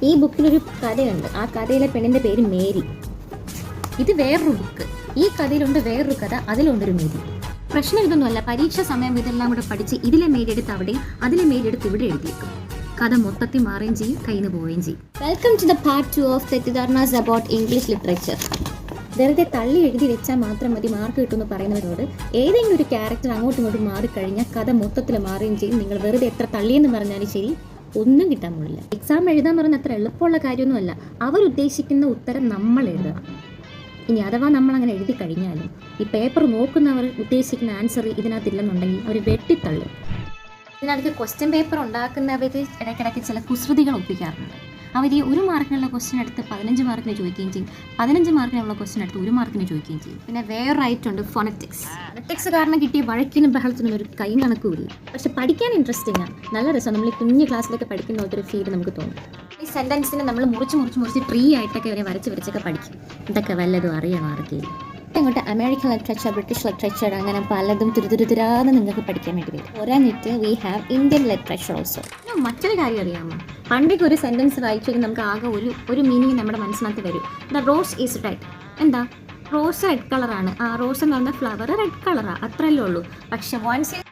ഈ ബുക്കിലൊരു കഥയുണ്ട്. ആ കഥയിലെ പെണ്ണിൻ്റെ പേര് മേരി. ഇത് വേറൊരു ബുക്ക്. ഈ കഥയിലുണ്ട് വേറൊരു കഥ, അതിലുണ്ടൊരു മേരി. പ്രശ്നം ഇതൊന്നുമല്ല, പരീക്ഷ സമയം ഇതെല്ലാം കൂടെ പഠിച്ച് ഇതിലെ മേരി എടുത്ത് അവിടെയും അതിലെ മേരി എടുത്ത് ഇവിടെ എഴുതിയേക്കും. കഥ മൊത്തത്തിൽ മാറുകയും ചെയ്യും, കയ്യിൽ നിന്ന് പോവുകയും ചെയ്യും. Welcome to the part 2 of തെറ്റിദ്ധാരണാസ് അബൌട്ട് ഇംഗ്ലീഷ് ലിറ്ററേച്ചർ. വെറുതെ തള്ളി എഴുതി വെച്ചാൽ മാത്രം മതി മാർക്ക് കിട്ടുമെന്ന് പറയുന്നവരോട് ഏതെങ്കിലും ഒരു ക്യാരക്ടർ അങ്ങോട്ടും ഇങ്ങോട്ടും മാറിക്കഴിഞ്ഞാൽ കഥ മൊത്തത്തിൽ മാറുകയും ചെയ്യും. നിങ്ങൾ വെറുതെ എത്ര തള്ളിയെന്ന് പറഞ്ഞാലും ശരി, ഒന്നും കിട്ടാൻ പോലില്ല. എക്സാം എഴുതാൻ പറയുന്ന അത്ര എളുപ്പമുള്ള കാര്യമൊന്നുമല്ല. അവരുദ്ദേശിക്കുന്ന ഉത്തരം നമ്മൾ എഴുതുക. ഇനി അഥവാ നമ്മളങ്ങനെ എഴുതി കഴിഞ്ഞാലും ഈ പേപ്പർ നോക്കുന്നവർ ഉദ്ദേശിക്കുന്ന ആൻസർ ഇതിനകത്തില്ലെന്നുണ്ടെങ്കിൽ അവർ വെട്ടിത്തള്ളും. ഇതിനകത്ത് ക്വസ്റ്റ്യൻ പേപ്പർ ഉണ്ടാക്കുന്നവർ ഇടയ്ക്കിടയ്ക്ക് ചില കുസൃതികൾ ഒപ്പിക്കാറുണ്ട്. അവർ ഈ 1 മാർക്കിനുള്ള ക്വസ്റ്റ്യൻ എടുത്ത് 15 മാർക്കിന് ചോദിക്കുകയും ചെയ്യും, 15 മാർക്കിനുള്ള ക്വസ്റ്റ്യൻ എടുത്ത് 1 മാർക്കിന് ചോദിക്കുകയും ചെയ്യും. പിന്നെ വേറെ ആയിട്ടുണ്ട് ഫോണറ്റിക്സ്. ഫോണറ്റിക്സ് കാരണം കിട്ടിയ വഴക്കിനും ബഹളത്തിനും ഒരു കൈ കണക്കുമില്ല. പക്ഷെ പഠിക്കാൻ ഇൻട്രസ്റ്റിംഗ് ആണ്, നല്ല രസം. നമ്മൾ ഈ കുഞ്ഞു ക്ലാസ്സിലൊക്കെ പഠിക്കുന്ന ഒരു ഫീൽ നമുക്ക് തോന്നും. ഈ സെൻറ്റൻസിനെ നമ്മൾ മുറിച്ച് ട്രീ ആയിട്ടൊക്കെ അവരെ വരച്ചൊക്കെ പഠിക്കും. ഇതൊക്കെ വല്ലതും അറിയണം ആർക്കെങ്കിലും. ഇങ്ങോട്ട് അമേരിക്കൻ ലിറ്ററേച്ചർ, ബ്രിട്ടീഷ് ലിറ്ററേച്ചർ, അങ്ങനെ പലതും തുരുതുരാന്ന് നിങ്ങൾക്ക് പഠിക്കാൻ വേണ്ടി വരും. പോരാഞ്ഞിട്ട് we have Indian literature also. മറ്റൊരു കാര്യം അറിയാമോ? പണ്ടേക്ക് ഒരു സെൻറ്റൻസ് വായിച്ചു നമുക്ക് ആകെ ഒരു മീനിങ് നമ്മുടെ മനസ്സിനകത്ത് വരും. The rose is red. എന്താ? റോസ് റെഡ് കളറാണ്. ആ റോസ് എന്ന് പറഞ്ഞ ഫ്ലവർ റെഡ് കളറാണ്, അത്രയല്ലേ ഉള്ളൂ. പക്ഷെ once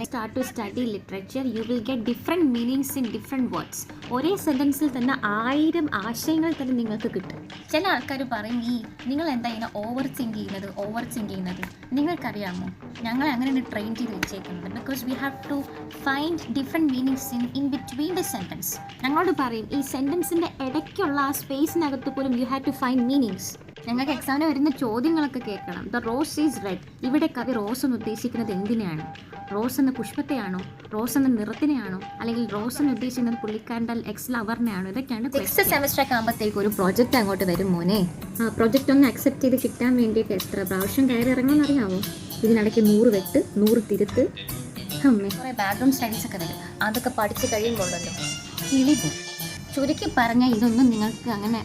start to study literature, you will get different meanings in different words. ഒരേ സെൻറ്റൻസിൽ തന്നെ 1000 ആശയങ്ങൾ തന്നെ നിങ്ങൾക്ക് കിട്ടും. ചില ആൾക്കാർ പറയും, നിങ്ങൾ എന്താ ഇങ്ങനെ ഓവർ തിങ്ക് ചെയ്യുന്നത്. നിങ്ങൾക്കറിയാമോ, ഞങ്ങൾ അങ്ങനെയാണ് ട്രെയിൻ ചെയ്ത് വെച്ചേക്കുന്നത്. Because we have to find different meanings in between the sentence. ഞങ്ങളോട് പറയും, ഈ സെൻറ്റൻസിൻ്റെ ഇടയ്ക്കുള്ള ആ സ്പേസിനകത്ത് പോലും you have to find meanings. ഞങ്ങൾക്ക് എക്സാമിന് വരുന്ന ചോദ്യങ്ങളൊക്കെ കേൾക്കണം. The rose is red. ഇവിടെ കവി റോസ് എന്ന് ഉദ്ദേശിക്കുന്നത് എന്തിനെയാണ്? റോസ് എന്ന പുഷ്പത്തെയാണോ, റോസ് എന്ന നിറത്തിനെയാണോ, അല്ലെങ്കിൽ റോസ് എന്ന് ഉദ്ദേശിക്കുന്നത് പുള്ളിക്കാരൻ്റെ എക്സ് ലവറിനെയാണോ? ഇതൊക്കെയാണ്. 6th സെമസ്റ്റർ ഒക്കെ ആകുമ്പോഴത്തേക്ക് ഒരു പ്രോജക്റ്റ് അങ്ങോട്ട് വരും മോനെ. ആ പ്രോജക്റ്റ് ഒന്ന് അക്സെപ്റ്റ് ചെയ്ത് കിട്ടാൻ വേണ്ടിയിട്ട് എത്ര പ്രാവശ്യം കയറി ഇറങ്ങാമെന്ന് അറിയാമോ? ഇതിനിടയ്ക്ക് 100 വെട്ട്, 100 തിരുത്ത്, അമ്മേ കുറേ ബാക്ക്ഗ്രൗണ്ട് സ്റ്റഡീസ് ഒക്കെ വരും. അതൊക്കെ പഠിച്ച് കഴിയുമ്പോഴല്ലോ കിളിപ്പോ. ചുരുക്കി പറഞ്ഞാൽ ഇതൊന്നും നിങ്ങൾക്ക് അങ്ങനെ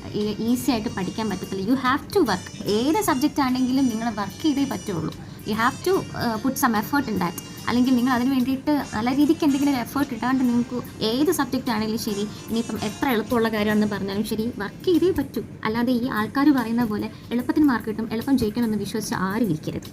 ഈസി ആയിട്ട് പഠിക്കാൻ പറ്റത്തില്ല. You have to work. ഏത് സബ്ജക്റ്റ് ആണെങ്കിലും നിങ്ങൾ വർക്ക് ചെയ്തേ പറ്റുള്ളൂ. You have to put some effort in that. അല്ലെങ്കിൽ നിങ്ങൾ അതിന് വേണ്ടിയിട്ട് നല്ല രീതിക്ക് എന്തെങ്കിലും എഫേർട്ട് ഇടാണ്ട് നിങ്ങൾക്ക് ഏത് സബ്ജക്റ്റ് ആണെങ്കിലും ശരി, ഇനിയിപ്പം എത്ര എളുപ്പമുള്ള കാര്യമാണെന്ന് പറഞ്ഞാലും ശരി, വർക്ക് ചെയ്തേ പറ്റൂ. അല്ലാതെ ഈ ആൾക്കാർ പറയുന്ന പോലെ എളുപ്പത്തിന് മാർക്ക് കിട്ടും, എളുപ്പം ജയിക്കണമെന്ന് വിശ്വസിച്ച് ആരും ഇരിക്കരുത്.